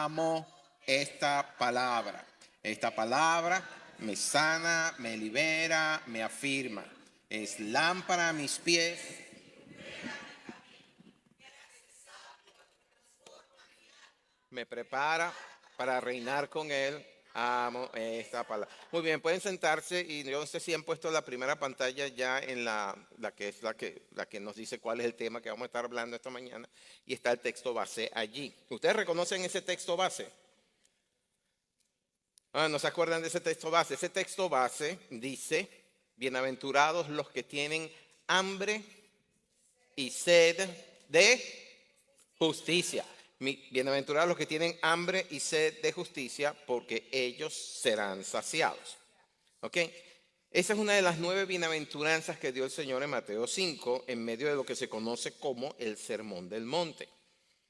amo esta palabra. Esta palabra me sana, me libera, me afirma. Es lámpara a mis pies. Me prepara para reinar con Él. Amo esta palabra. Muy bien, pueden sentarse y yo no sé si han puesto la primera pantalla ya en la que nos dice cuál es el tema que vamos a estar hablando esta mañana y está el texto base allí. ¿Ustedes reconocen ese texto base? ¿No se acuerdan de ese texto base? Ese texto base dice, bienaventurados los que tienen hambre y sed de justicia. Bienaventurados los que tienen hambre y sed de justicia, porque ellos serán saciados. ¿Ok? Esa es una de las 9 bienaventuranzas que dio el Señor en Mateo 5, en medio de lo que se conoce como el Sermón del Monte.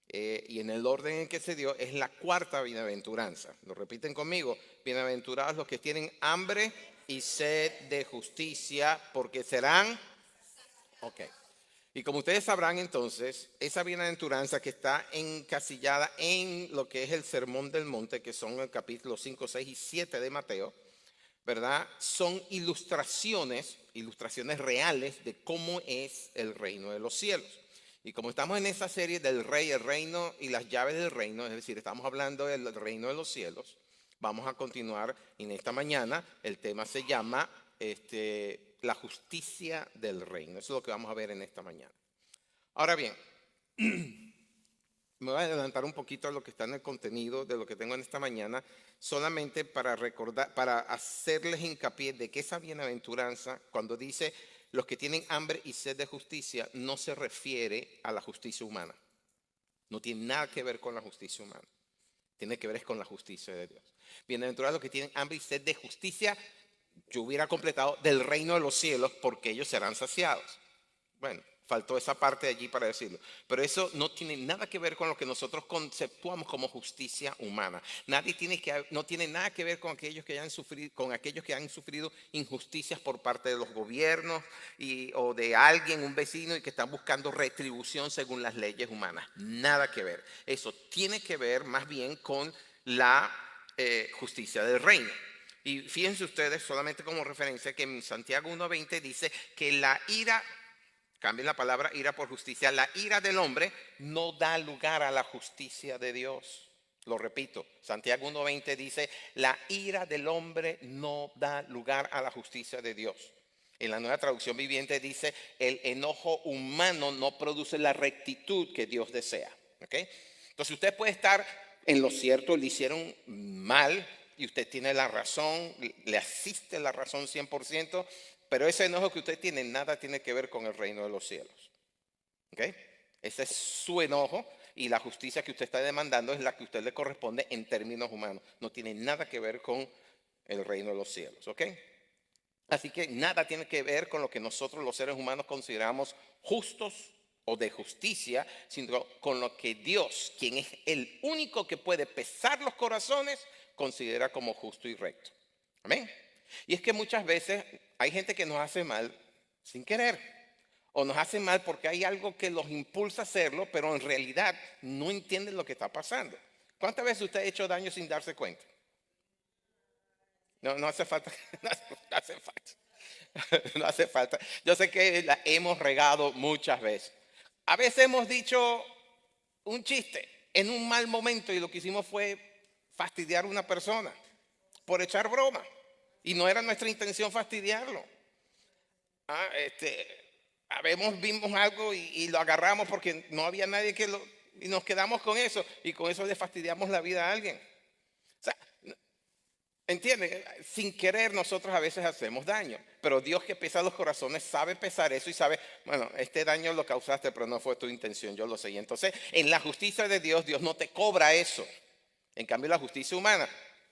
Y en el orden en que se dio es la 4ª bienaventuranza. Lo repiten conmigo. Bienaventurados los que tienen hambre y sed de justicia, porque serán... Ok. Y como ustedes sabrán entonces, esa bienaventuranza que está encasillada en lo que es el Sermón del Monte, que son el capítulo 5, 6 y 7 de Mateo, ¿verdad? Son ilustraciones reales de cómo es el reino de los cielos. Y como estamos en esa serie del rey, el reino y las llaves del reino, es decir, estamos hablando del reino de los cielos, vamos a continuar en esta mañana. El tema se llama la justicia del reino. Eso es lo que vamos a ver en esta mañana. Ahora bien, me voy a adelantar un poquito a lo que está en el contenido de lo que tengo en esta mañana, solamente para recordar, para hacerles hincapié de que esa bienaventuranza, cuando dice los que tienen hambre y sed de justicia, no se refiere a la justicia humana. No tiene nada que ver con la justicia humana. Tiene que ver con la justicia de Dios. Bienaventurados los que tienen hambre y sed de justicia, yo hubiera completado del reino de los cielos, porque ellos serán saciados. Bueno, faltó esa parte de allí para decirlo. Pero eso no tiene nada que ver con lo que nosotros conceptuamos como justicia humana. No tiene nada que ver con aquellos que han sufrido injusticias por parte de los gobiernos o de alguien, un vecino, y que están buscando retribución según las leyes humanas. Nada que ver. Eso tiene que ver más bien con la justicia del reino. Y fíjense ustedes, solamente como referencia, que en Santiago 1:20 dice que la ira... Cambien la palabra ira por justicia. La ira del hombre no da lugar a la justicia de Dios. Lo repito, Santiago 1:20 dice, la ira del hombre no da lugar a la justicia de Dios. En la Nueva Traducción Viviente dice, el enojo humano no produce la rectitud que Dios desea. ¿Okay? Entonces usted puede estar en lo cierto, le hicieron mal y usted tiene la razón, le asiste la razón 100%, pero ese enojo que usted tiene nada tiene que ver con el reino de los cielos. ¿Okay? Ese es su enojo y la justicia que usted está demandando es la que a usted le corresponde en términos humanos. No tiene nada que ver con el reino de los cielos. ¿Ok? Así que nada tiene que ver con lo que nosotros los seres humanos consideramos justos o de justicia, sino con lo que Dios, quien es el único que puede pesar los corazones, considera como justo y recto. Amén. Y es que muchas veces hay gente que nos hace mal sin querer, o nos hace mal porque hay algo que los impulsa a hacerlo, pero en realidad no entienden lo que está pasando. ¿Cuántas veces usted ha hecho daño sin darse cuenta? No hace falta, no hace falta, no hace falta. Yo sé que la hemos regado muchas veces. A veces hemos dicho un chiste en un mal momento y lo que hicimos fue fastidiar a una persona por echar broma. Y no era nuestra intención fastidiarlo. Vimos algo y lo agarramos porque no había nadie y nos quedamos con eso. Y con eso le fastidiamos la vida a alguien. O sea, ¿entienden? Sin querer nosotros a veces hacemos daño. Pero Dios, que pesa los corazones, sabe pesar eso y sabe, bueno, este daño lo causaste, pero no fue tu intención, yo lo sé. Y entonces, en la justicia de Dios, Dios no te cobra eso. En cambio, la justicia humana,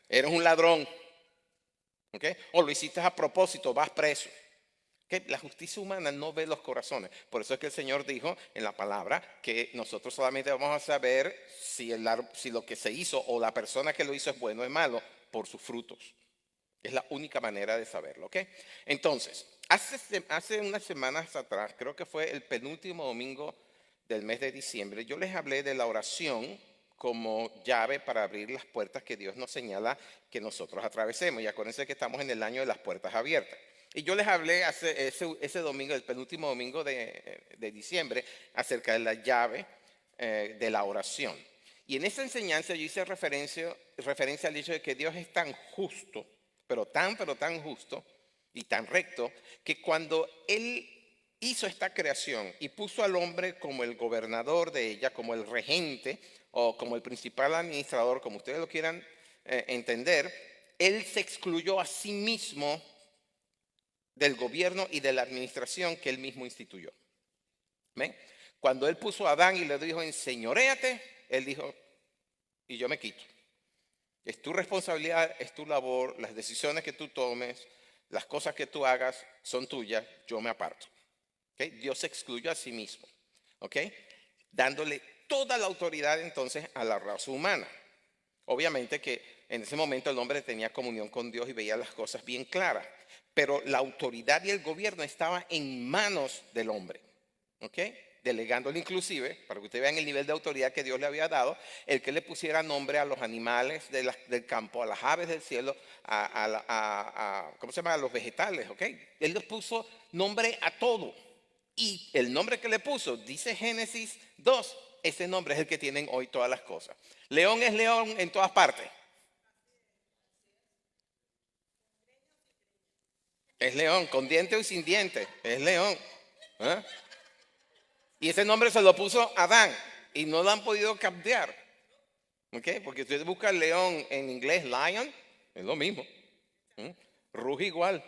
eres un ladrón. ¿Okay? O lo hiciste a propósito, vas preso. ¿Okay? La justicia humana no ve los corazones. Por eso es que el Señor dijo en la palabra que nosotros solamente vamos a saber si lo que se hizo o la persona que lo hizo es bueno o es malo por sus frutos. Es la única manera de saberlo. ¿Okay? Entonces, hace unas semanas atrás, creo que fue el penúltimo domingo del mes de diciembre, yo les hablé de la oración como llave para abrir las puertas que Dios nos señala que nosotros atravesemos. Y acuérdense que estamos en el año de las puertas abiertas. Y yo les hablé ese domingo, el penúltimo domingo de diciembre, acerca de la llave de la oración. Y en esa enseñanza yo hice referencia al hecho de que Dios es tan justo, pero tan justo y tan recto, que cuando Él hizo esta creación y puso al hombre como el gobernador de ella, como el regente o como el principal administrador, como ustedes lo quieran entender, Él se excluyó a sí mismo del gobierno y de la administración que Él mismo instituyó. ¿Ven? Cuando Él puso a Adán y le dijo, enseñoréate, Él dijo, y yo me quito. Es tu responsabilidad, es tu labor, las decisiones que tú tomes, las cosas que tú hagas son tuyas, yo me aparto. ¿Okay? Dios se excluyó a sí mismo, ¿okay? Dándole toda la autoridad entonces a la raza humana. Obviamente que en ese momento el hombre tenía comunión con Dios y veía las cosas bien claras, pero la autoridad y el gobierno estaba en manos del hombre, ¿okay? Delegándole inclusive, para que ustedes vean el nivel de autoridad que Dios le había dado, el que le pusiera nombre a los animales del campo, a las aves del cielo, ¿cómo se llama? A los vegetales, ¿ok? Él les puso nombre a todo. Y el nombre que le puso, dice Génesis 2, ese nombre es el que tienen hoy todas las cosas. León es león en todas partes. Es león, con diente o sin diente, es león. ¿Eh? Y ese nombre se lo puso Adán y no lo han podido cambiar. ¿Ok? Porque usted busca león en inglés, lion, es lo mismo. Ruge igual.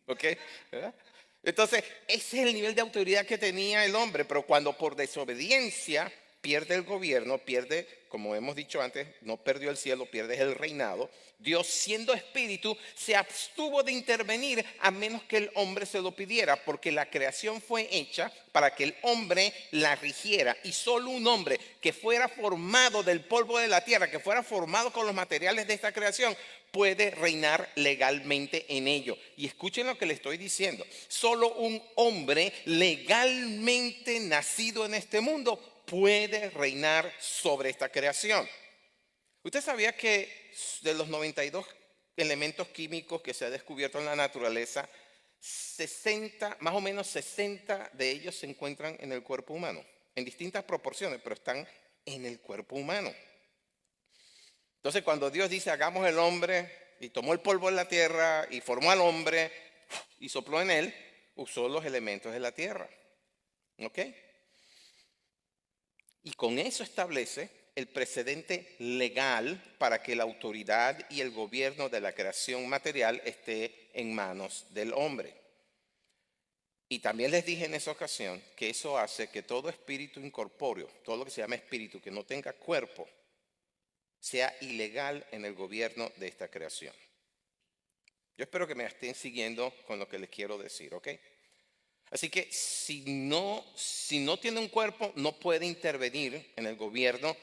¿Ok? ¿verdad? Entonces, ese es el nivel de autoridad que tenía el hombre, pero cuando por desobediencia pierde el gobierno, pierde, como hemos dicho antes, no perdió el cielo, pierde el reinado. Dios, siendo espíritu, se abstuvo de intervenir a menos que el hombre se lo pidiera, porque la creación fue hecha para que el hombre la rigiera. Y solo un hombre que fuera formado del polvo de la tierra, que fuera formado con los materiales de esta creación, puede reinar legalmente en ello. Y escuchen lo que le estoy diciendo. Solo un hombre legalmente nacido en este mundo puede reinar sobre esta creación. ¿Usted sabía que de los 92 elementos químicos que se ha descubierto en la naturaleza, 60, más o menos 60 de ellos se encuentran en el cuerpo humano? En distintas proporciones, pero están en el cuerpo humano. Entonces, cuando Dios dice, hagamos el hombre, y tomó el polvo de la tierra, y formó al hombre, y sopló en él, usó los elementos de la tierra. ¿Ok? Y con eso establece el precedente legal para que la autoridad y el gobierno de la creación material esté en manos del hombre. Y también les dije en esa ocasión que eso hace que todo espíritu incorpóreo, todo lo que se llama espíritu, que no tenga cuerpo, sea ilegal en el gobierno de esta creación. Yo espero que me estén siguiendo con lo que les quiero decir, ¿ok? Así que si no tiene un cuerpo, no puede intervenir en el gobierno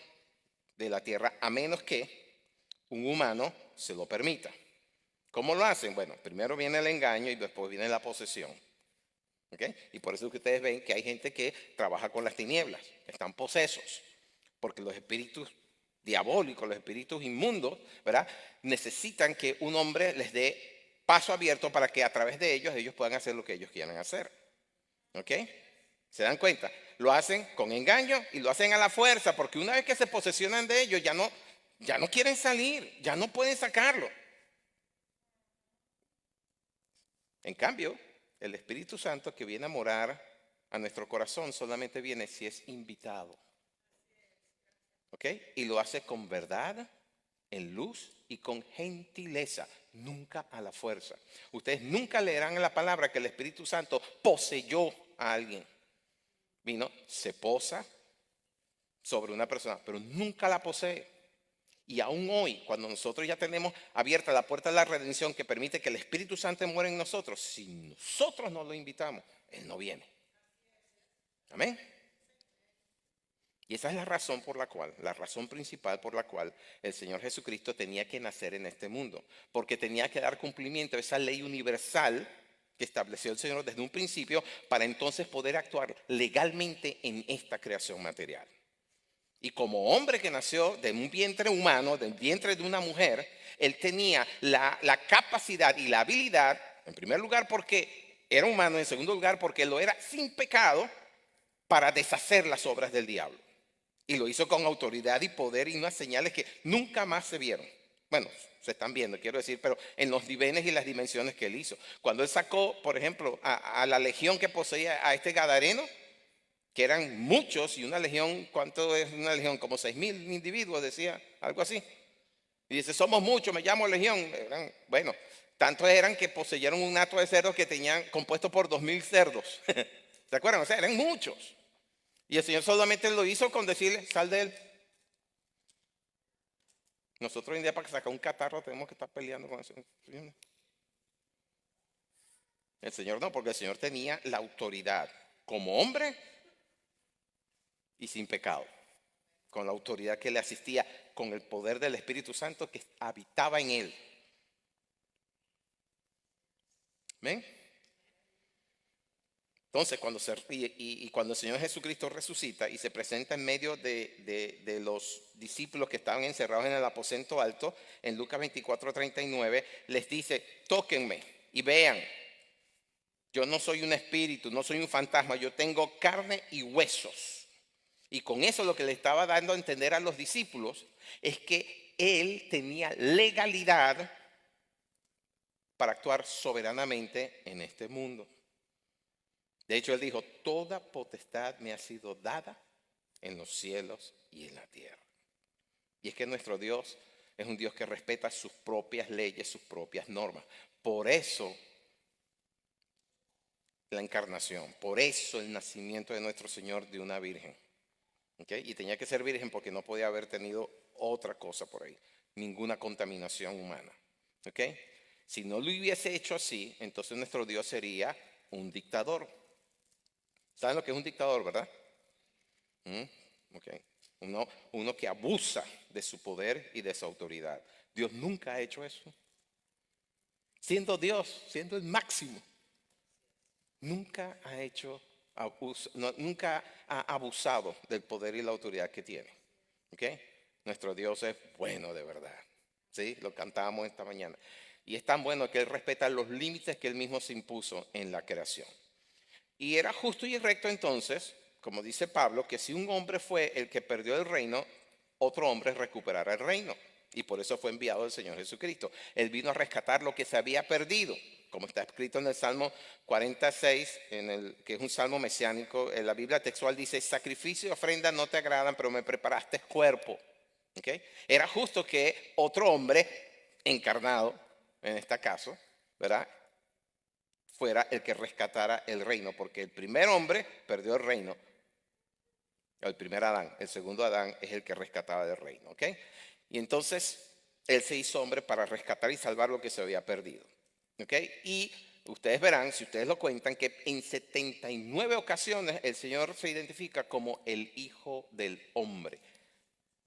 de la tierra a menos que un humano se lo permita. ¿Cómo lo hacen? Bueno, primero viene el engaño y después viene la posesión. ¿Okay? Y por eso es que ustedes ven que hay gente que trabaja con las tinieblas, están posesos, porque los espíritus diabólicos, los espíritus inmundos, ¿verdad? Necesitan que un hombre les dé paso abierto para que a través de ellos puedan hacer lo que ellos quieran hacer. ¿Ok? ¿Se dan cuenta? Lo hacen con engaño y lo hacen a la fuerza, porque una vez que se posesionan de ellos, ya no quieren salir, ya no pueden sacarlo. En cambio, el Espíritu Santo que viene a morar a nuestro corazón solamente viene si es invitado. ¿Ok? Y lo hace con verdad, en luz y con gentileza, nunca a la fuerza. Ustedes nunca leerán en la palabra que el Espíritu Santo poseyó a alguien. Vino, se posa sobre una persona, pero nunca la posee. Y aún hoy, cuando nosotros ya tenemos abierta la puerta de la redención que permite que el Espíritu Santo muera en nosotros, si nosotros no lo invitamos, Él no viene. Amén. Y esa es la razón la razón principal por la cual el Señor Jesucristo tenía que nacer en este mundo. Porque tenía que dar cumplimiento a esa ley universal que estableció el Señor desde un principio para entonces poder actuar legalmente en esta creación material. Y como hombre que nació de un vientre humano, del vientre de una mujer, él tenía la capacidad y la habilidad, en primer lugar porque era humano, en segundo lugar porque lo era sin pecado, para deshacer las obras del diablo. Y lo hizo con autoridad y poder y unas señales que nunca más se vieron. Bueno, se están viendo, quiero decir, pero en los niveles y las dimensiones que él hizo. Cuando él sacó, por ejemplo, a la legión que poseía a este gadareno, que eran muchos, y una legión, ¿cuánto es una legión? Como 6,000 individuos, decía, algo así. Y dice, somos muchos, me llamo legión. Bueno, tantos eran que poseyeron un hato de cerdos que tenían compuesto por 2,000 cerdos. ¿Se acuerdan? O sea, eran muchos. Y el Señor solamente lo hizo con decirle, sal de él. Nosotros hoy en día para sacar un catarro tenemos que estar peleando con eso. El Señor no, porque el Señor tenía la autoridad como hombre y sin pecado, con la autoridad que le asistía, con el poder del Espíritu Santo que habitaba en él. ¿Ven? Entonces, cuando el Señor Jesucristo resucita y se presenta en medio de los discípulos que estaban encerrados en el aposento alto, en Lucas 24:39, les dice, tóquenme y vean, yo no soy un espíritu, no soy un fantasma, yo tengo carne y huesos. Y con eso lo que le estaba dando a entender a los discípulos es que él tenía legalidad para actuar soberanamente en este mundo. De hecho, él dijo, toda potestad me ha sido dada en los cielos y en la tierra. Y es que nuestro Dios es un Dios que respeta sus propias leyes, sus propias normas. Por eso la encarnación, por eso el nacimiento de nuestro Señor de una virgen. ¿Okay? Y tenía que ser virgen porque no podía haber tenido otra cosa por ahí, ninguna contaminación humana. ¿Okay? Si no lo hubiese hecho así, entonces nuestro Dios sería un dictador. ¿Saben lo que es un dictador, verdad? Okay. Uno que abusa de su poder y de su autoridad. Dios nunca ha hecho eso. Siendo Dios, siendo el máximo, nunca ha hecho abuso, nunca ha abusado del poder y la autoridad que tiene. ¿Okay? Nuestro Dios es bueno de verdad. ¿Sí? Lo cantábamos esta mañana. Y es tan bueno que Él respeta los límites que Él mismo se impuso en la creación. Y era justo y recto entonces, como dice Pablo, que si un hombre fue el que perdió el reino, otro hombre recuperará el reino. Y por eso fue enviado el Señor Jesucristo. Él vino a rescatar lo que se había perdido, como está escrito en el Salmo 46, que es un salmo mesiánico. En la Biblia textual dice, sacrificio y ofrenda no te agradan, pero me preparaste cuerpo. ¿Okay? Era justo que otro hombre encarnado, en este caso, ¿verdad?, fuera el que rescatara el reino, porque el primer hombre perdió el reino, el primer Adán, el segundo Adán es el que rescataba del reino, ¿ok? Y entonces él se hizo hombre para rescatar y salvar lo que se había perdido, ¿ok? Y ustedes verán, si ustedes lo cuentan, que en 79 ocasiones el Señor se identifica como el Hijo del Hombre.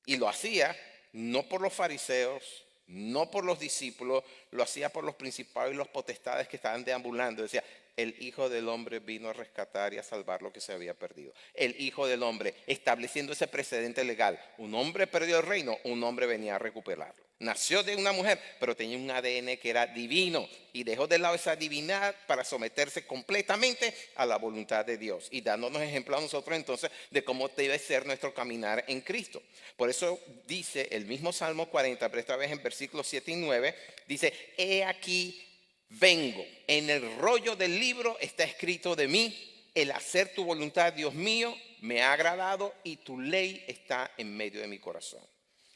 Y lo hacía no por los fariseos, no por los discípulos, lo hacía por los principados y los potestades que estaban deambulando. Decía, el Hijo del Hombre vino a rescatar y a salvar lo que se había perdido. El Hijo del Hombre, estableciendo ese precedente legal. Un hombre perdió el reino, un hombre venía a recuperarlo. Nació de una mujer, pero tenía un ADN que era divino y dejó de lado esa divinidad para someterse completamente a la voluntad de Dios y dándonos ejemplo a nosotros entonces de cómo debe ser nuestro caminar en Cristo. Por eso dice el mismo Salmo 40, pero esta vez en versículos 7 y 9, dice, he aquí vengo, en el rollo del libro está escrito de mí, el hacer tu voluntad, Dios mío, me ha agradado y tu ley está en medio de mi corazón.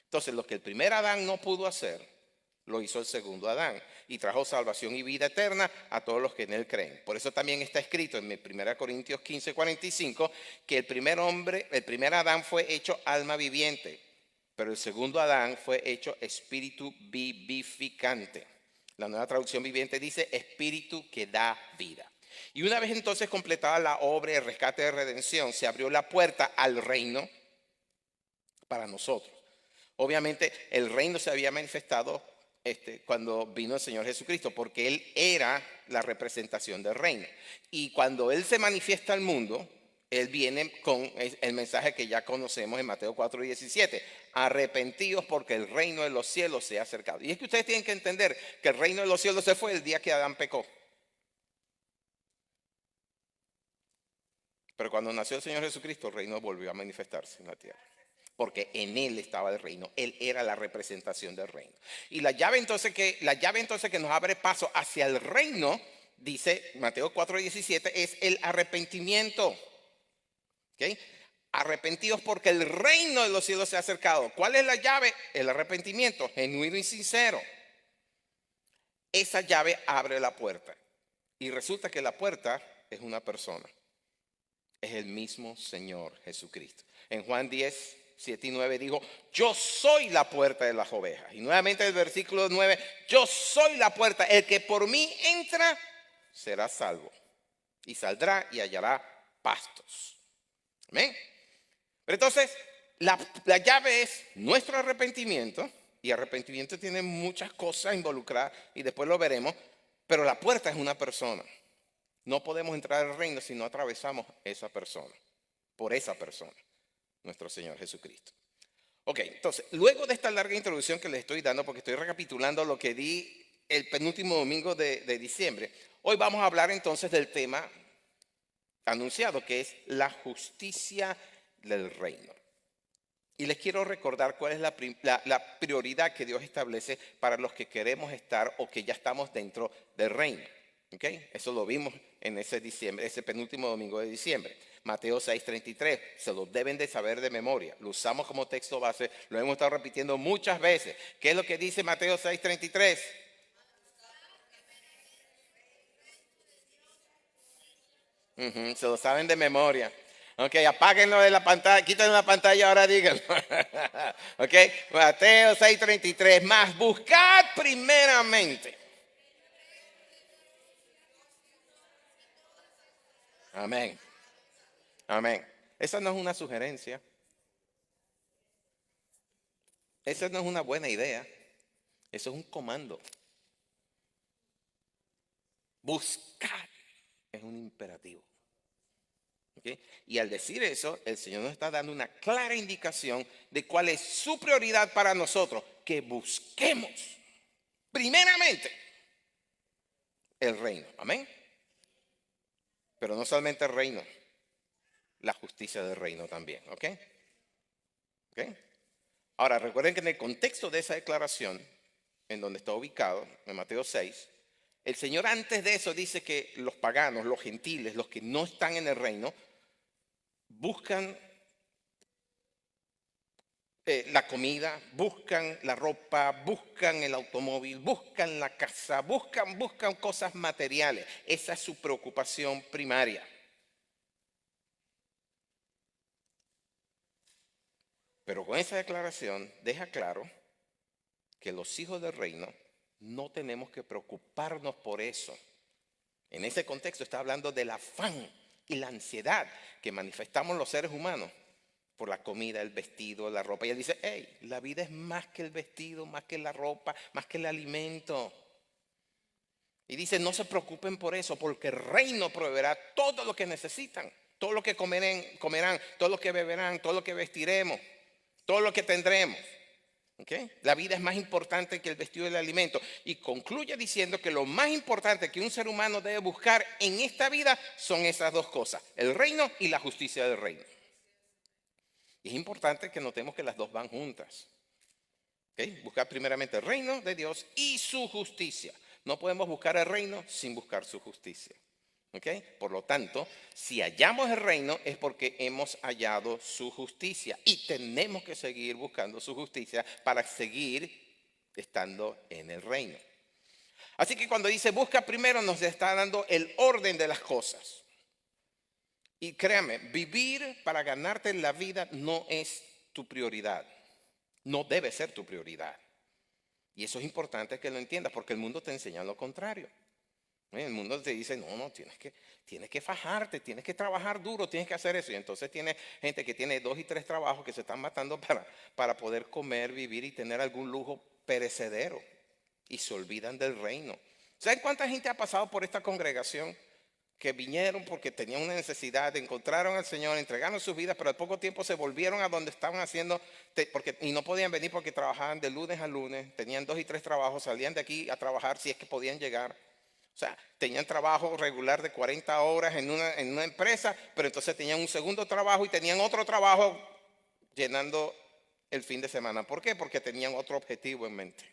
Entonces, lo que el primer Adán no pudo hacer, lo hizo el segundo Adán y trajo salvación y vida eterna a todos los que en él creen. Por eso también está escrito en 1 Corintios 15:45 que el primer Adán fue hecho alma viviente, pero el segundo Adán fue hecho espíritu vivificante. La Nueva Traducción Viviente dice espíritu que da vida. Y una vez entonces completada la obra de rescate de redención, se abrió la puerta al reino para nosotros. Obviamente el reino se había manifestado cuando vino el Señor Jesucristo, porque Él era la representación del reino. Y cuando Él se manifiesta al mundo, Él viene con el mensaje que ya conocemos en Mateo 4:17. Arrepentíos porque el reino de los cielos se ha acercado. Y es que ustedes tienen que entender que el reino de los cielos se fue el día que Adán pecó. Pero cuando nació el Señor Jesucristo, el reino volvió a manifestarse en la tierra. Porque en él estaba el reino, él era la representación del reino. Y la llave entonces que nos abre paso hacia el reino, dice Mateo 4:17, es el arrepentimiento. ¿Okay? Arrepentidos porque el reino de los cielos se ha acercado. ¿Cuál es la llave? El arrepentimiento, genuino y sincero. Esa llave abre la puerta. Y resulta que la puerta es una persona. Es el mismo Señor Jesucristo. En Juan 10:7 y 9 dijo, yo soy la puerta de las ovejas. Y nuevamente el versículo 9, yo soy la puerta. El que por mí entra será salvo. Y saldrá y hallará pastos. Amén. Pero entonces, la llave es nuestro arrepentimiento. Y arrepentimiento tiene muchas cosas involucradas y después lo veremos. Pero la puerta es una persona. No podemos entrar al reino si no atravesamos esa persona. Por esa persona, nuestro Señor Jesucristo. Ok, entonces, luego de esta larga introducción que les estoy dando, porque estoy recapitulando lo que di el penúltimo domingo de diciembre, hoy vamos a hablar entonces del tema anunciado, que es la justicia del reino. Y les quiero recordar cuál es la prioridad que Dios establece para los que queremos estar o que ya estamos dentro del reino. ¿Okay? Eso lo vimos en ese penúltimo domingo de diciembre. Mateo 6:33, se lo deben de saber de memoria. Lo usamos como texto base, lo hemos estado repitiendo muchas veces. ¿Qué es lo que dice Mateo 6:33? Se lo saben de memoria. Ok, apáguenlo de la pantalla, quítenlo la pantalla ahora, díganlo. Ok, Mateo 6:33, más buscad primeramente. Amén. Amén. Esa no es una sugerencia. Esa no es una buena idea. Eso es un comando. Buscar es un imperativo. ¿Okay? Y al decir eso, el Señor nos está dando una clara indicación de cuál es su prioridad para nosotros. Que busquemos primeramente el reino. Amén. Pero no solamente el reino, la justicia del reino también. ¿Ok? ¿Ok? Ahora, recuerden que en el contexto de esa declaración, en donde está ubicado, en Mateo 6, el Señor antes de eso dice que los paganos, los gentiles, los que no están en el reino, buscan la comida, buscan la ropa, buscan el automóvil, buscan la casa, buscan cosas materiales. Esa es su preocupación primaria. Pero con esa declaración deja claro que los hijos del reino no tenemos que preocuparnos por eso. En ese contexto está hablando del afán y la ansiedad que manifestamos los seres humanos por la comida, el vestido, la ropa. Y él dice, hey, la vida es más que el vestido, más que la ropa, más que el alimento. Y dice, no se preocupen por eso, porque el reino proveerá todo lo que necesitan, todo lo que comerán, todo lo que beberán, todo lo que vestiremos, todo lo que tendremos. ¿Okay? La vida es más importante que el vestido y el alimento. Y concluye diciendo que lo más importante que un ser humano debe buscar en esta vida son esas dos cosas, el reino y la justicia del reino. Y es importante que notemos que las dos van juntas. ¿Okay? Buscar primeramente el reino de Dios y su justicia. No podemos buscar el reino sin buscar su justicia. ¿Okay? Por lo tanto, si hallamos el reino es porque hemos hallado su justicia y tenemos que seguir buscando su justicia para seguir estando en el reino. Así que cuando dice busca primero nos está dando el orden de las cosas. Y créame, vivir para ganarte la vida no es tu prioridad. No debe ser tu prioridad. Y eso es importante que lo entiendas porque el mundo te enseña lo contrario. El mundo te dice, no, tienes que fajarte, tienes que trabajar duro, tienes que hacer eso. Y entonces tiene gente que tiene 2 y 3 trabajos que se están matando para poder comer, vivir y tener algún lujo perecedero. Y se olvidan del reino. ¿Saben cuánta gente ha pasado por esta congregación que vinieron porque tenían una necesidad, encontraron al Señor, entregaron sus vidas, pero al poco tiempo se volvieron a donde estaban haciendo, y no podían venir porque trabajaban de lunes a lunes, tenían 2 y 3 trabajos, salían de aquí a trabajar si es que podían llegar. O sea, tenían trabajo regular de 40 horas en una empresa, pero entonces tenían un segundo trabajo y tenían otro trabajo llenando el fin de semana. ¿Por qué? Porque tenían otro objetivo en mente.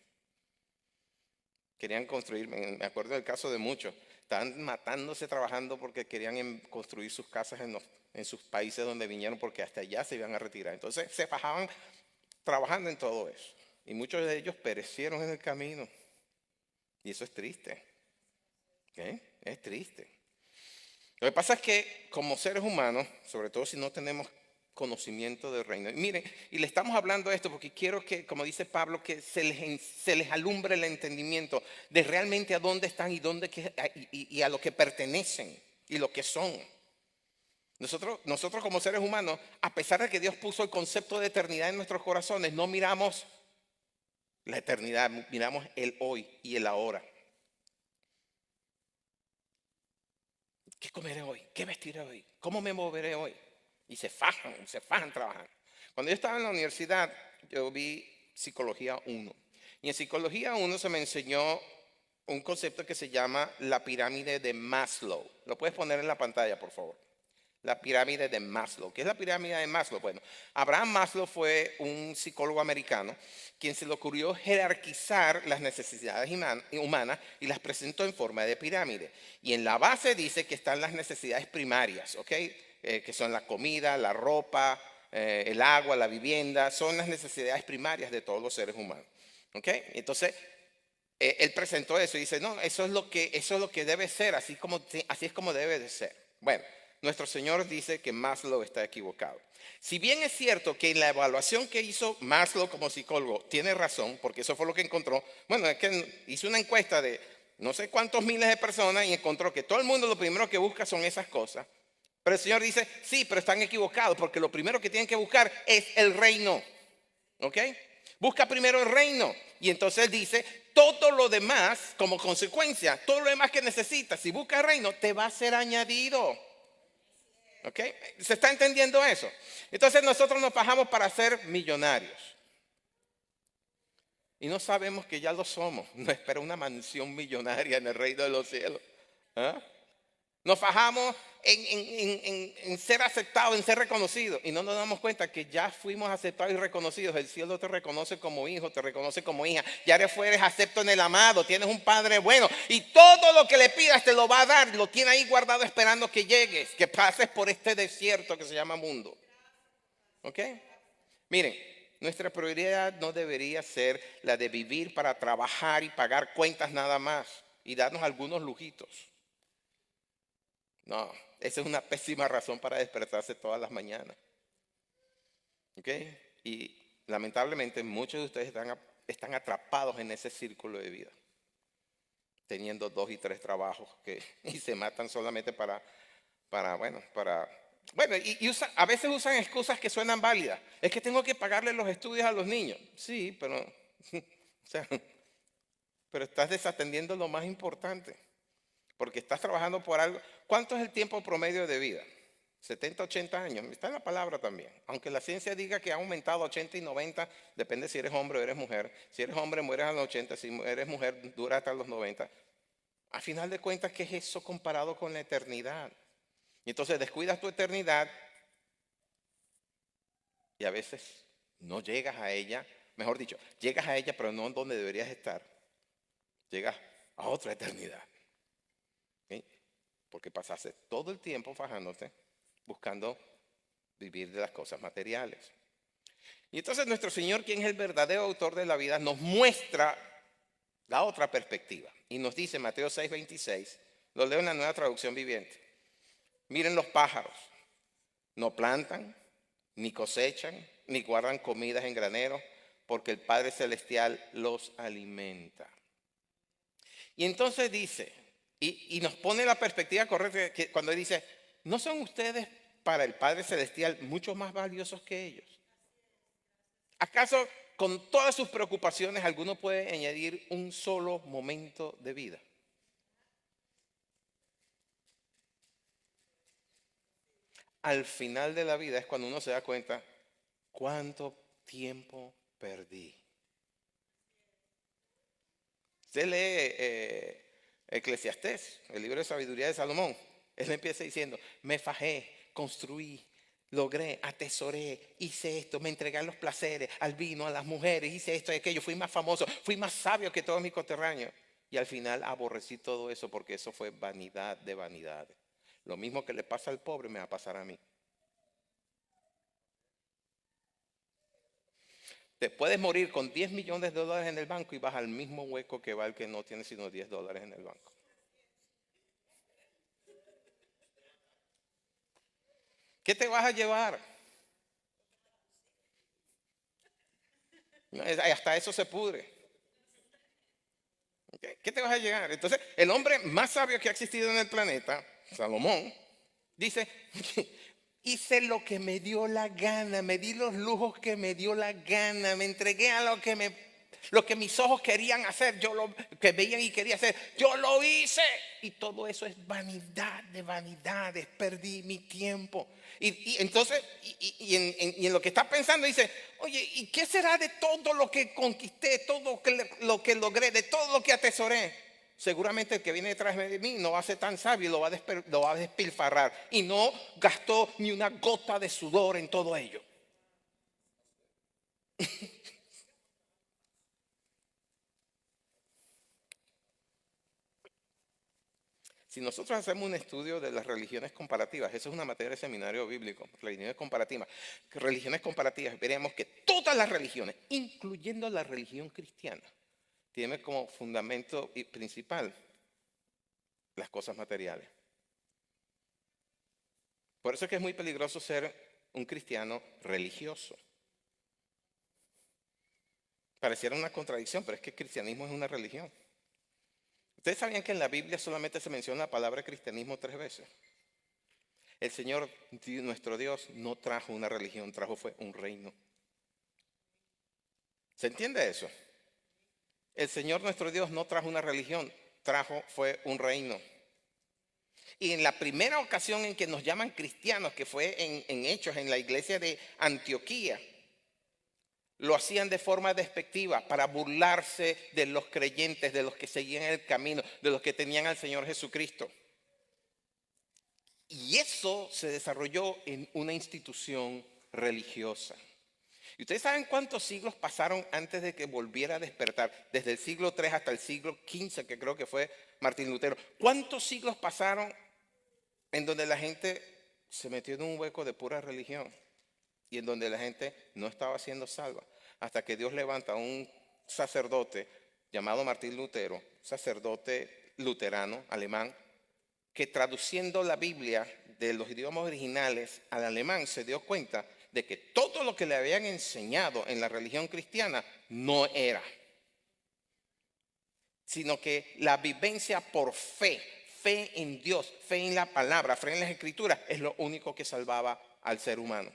Querían construir, me acuerdo del caso de muchos, estaban matándose trabajando porque querían construir sus casas en sus países donde vinieron porque hasta allá se iban a retirar. Entonces se fajaban trabajando en todo eso. Y muchos de ellos perecieron en el camino. Y eso es triste. ¿Okay? Es triste. Lo que pasa es que como seres humanos, sobre todo si no tenemos conocimiento del reino. Y miren, y le estamos hablando de esto porque quiero que, como dice Pablo, que se les alumbre el entendimiento de realmente a dónde están y a lo que pertenecen y lo que son. Nosotros como seres humanos, a pesar de que Dios puso el concepto de eternidad en nuestros corazones, no miramos la eternidad, miramos el hoy y el ahora. ¿Qué comeré hoy? ¿Qué vestiré hoy? ¿Cómo me moveré hoy? Y se fajan trabajando. Cuando yo estaba en la universidad, yo vi Psicología 1. Y en Psicología 1 se me enseñó un concepto que se llama la pirámide de Maslow. Lo puedes poner en la pantalla, por favor. La pirámide de Maslow. ¿Qué es la pirámide de Maslow? Bueno, Abraham Maslow fue un psicólogo americano quien se le ocurrió jerarquizar las necesidades humanas y las presentó en forma de pirámide. Y en la base dice que están las necesidades primarias, ¿ok? Que son la comida, la ropa, el agua, la vivienda, son las necesidades primarias de todos los seres humanos, ¿ok? Entonces, él presentó eso y dice, no, eso es lo que debe ser, así es como debe de ser. Bueno, nuestro Señor dice que Maslow está equivocado. Si bien es cierto que en la evaluación que hizo Maslow como psicólogo tiene razón, porque eso fue lo que encontró, bueno, es que hizo una encuesta de no sé cuántos miles de personas y encontró que todo el mundo lo primero que busca son esas cosas. Pero el Señor dice, sí, pero están equivocados, porque lo primero que tienen que buscar es el reino. ¿Ok? Busca primero el reino. Y entonces Él dice, todo lo demás, como consecuencia, todo lo demás que necesitas, si buscas el reino, te va a ser añadido. ¿Ok? ¿Se está entendiendo eso? Entonces nosotros nos bajamos para ser millonarios. Y no sabemos que ya lo somos. Nos espera una mansión millonaria en el reino de los cielos. ¿Ah? Nos fajamos en ser aceptados, en ser reconocidos. Y no nos damos cuenta que ya fuimos aceptados y reconocidos. El cielo te reconoce como hijo, te reconoce como hija. Ya eres acepto en el amado, tienes un padre bueno. Y todo lo que le pidas te lo va a dar. Lo tiene ahí guardado esperando que llegues, que pases por este desierto que se llama mundo. ¿Ok? Miren, nuestra prioridad no debería ser la de vivir para trabajar y pagar cuentas nada más. Y darnos algunos lujitos. No, esa es una pésima razón para despertarse todas las mañanas. ¿Ok? Y lamentablemente muchos de ustedes están atrapados en ese círculo de vida, teniendo 2 y 3 trabajos y se matan solamente a veces usan excusas que suenan válidas. Es que tengo que pagarle los estudios a los niños. Sí, pero, o sea, pero estás desatendiendo lo más importante. Porque estás trabajando por algo. ¿Cuánto es el tiempo promedio de vida? 70, 80 años. Está en la palabra también. Aunque la ciencia diga que ha aumentado 80 y 90, depende si eres hombre o eres mujer. Si eres hombre, mueres a los 80. Si eres mujer, dura hasta los 90. A final de cuentas, ¿qué es eso comparado con la eternidad? Y entonces descuidas tu eternidad y a veces no llegas a ella. Mejor dicho, llegas a ella, pero no donde deberías estar. Llegas a otra eternidad. ¿Sí? Porque pasaste todo el tiempo fajándote, buscando vivir de las cosas materiales. Y entonces nuestro Señor, quien es el verdadero autor de la vida, nos muestra la otra perspectiva. Y nos dice en Mateo 6:26, lo leo en la Nueva Traducción Viviente. Miren los pájaros, no plantan, ni cosechan, ni guardan comidas en graneros, porque el Padre Celestial los alimenta. Y entonces dice, y nos pone la perspectiva correcta que cuando dice, ¿no son ustedes para el Padre Celestial mucho más valiosos que ellos? ¿Acaso con todas sus preocupaciones alguno puede añadir un solo momento de vida? al final de la vida es cuando uno se da cuenta cuánto tiempo perdí. Usted lee Eclesiastés, el libro de sabiduría de Salomón. Él empieza diciendo, me fajé, construí, logré, atesoré, hice esto, me entregué a los placeres, al vino, a las mujeres, hice esto y aquello, fui más famoso, fui más sabio que todos mis conterráneos. Y al final aborrecí todo eso porque eso fue vanidad de vanidades. Lo mismo que le pasa al pobre me va a pasar a mí. Te puedes morir con 10 millones de dólares en el banco y vas al mismo hueco que va el que no tiene sino 10 dólares en el banco. ¿Qué te vas a llevar? Hasta eso se pudre. ¿Qué te vas a llevar? Entonces, el hombre más sabio que ha existido en el planeta, Salomón, dice, hice lo que me dio la gana, me di los lujos que me dio la gana, me entregué a lo que mis ojos querían hacer, yo lo que veían y quería hacer, yo lo hice. Y todo eso es vanidad de vanidades, perdí mi tiempo. Y entonces, y en lo que está pensando dice, oye, ¿y qué será de todo lo que conquisté, todo lo que logré, de todo lo que atesoré? Seguramente el que viene detrás de mí no va a ser tan sabio y lo va a despilfarrar. Y no gastó ni una gota de sudor en todo ello. Si nosotros hacemos un estudio de las religiones comparativas, eso es una materia de seminario bíblico, religiones comparativas, veremos que todas las religiones, incluyendo la religión cristiana, tienen como fundamento principal las cosas materiales. Por eso es que es muy peligroso ser un cristiano religioso. Pareciera una contradicción, pero es que el cristianismo es una religión. ¿Ustedes sabían que en la Biblia solamente se menciona la palabra cristianismo 3 veces? El Señor, nuestro Dios, no trajo una religión, fue un reino. ¿Se entiende eso? El Señor, nuestro Dios, no trajo una religión, fue un reino. Y en la primera ocasión en que nos llaman cristianos, que fue en Hechos, en la iglesia de Antioquía, lo hacían de forma despectiva para burlarse de los creyentes, de los que seguían el camino, de los que tenían al Señor Jesucristo. Y eso se desarrolló en una institución religiosa. ¿Y ustedes saben cuántos siglos pasaron antes de que volviera a despertar? Desde el siglo III hasta el siglo XV, que creo que fue Martín Lutero. ¿Cuántos siglos pasaron en donde la gente se metió en un hueco de pura religión? Y en donde la gente no estaba siendo salva, hasta que Dios levanta a un sacerdote llamado Martín Lutero, sacerdote luterano, alemán, que traduciendo la Biblia de los idiomas originales al alemán se dio cuenta de que todo lo que le habían enseñado en la religión cristiana no era, sino que la vivencia por fe en Dios, fe en la palabra, fe en las escrituras, es lo único que salvaba al ser humano.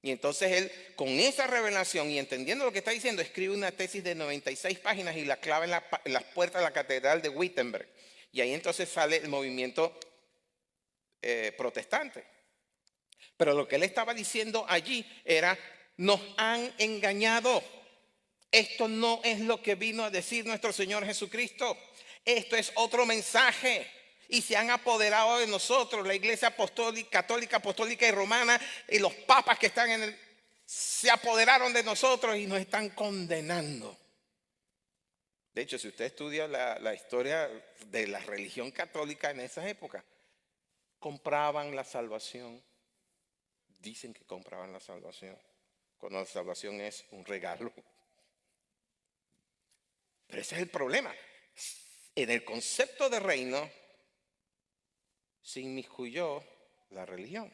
Y entonces él, con esa revelación y entendiendo lo que está diciendo, escribe una tesis de 96 páginas y la clava en las puertas de la catedral de Wittenberg. Y ahí entonces sale el movimiento protestante. Pero lo que él estaba diciendo allí era, nos han engañado. Esto no es lo que vino a decir nuestro Señor Jesucristo. Esto es otro mensaje. Y se han apoderado de nosotros, la iglesia católica, apostólica y romana, y los papas que están se apoderaron de nosotros y nos están condenando. De hecho, si usted estudia la historia de la religión católica en esa época, compraban la salvación. Dicen que compraban la salvación, cuando la salvación es un regalo. Pero ese es el problema. En el concepto de reino se inmiscuyó la religión.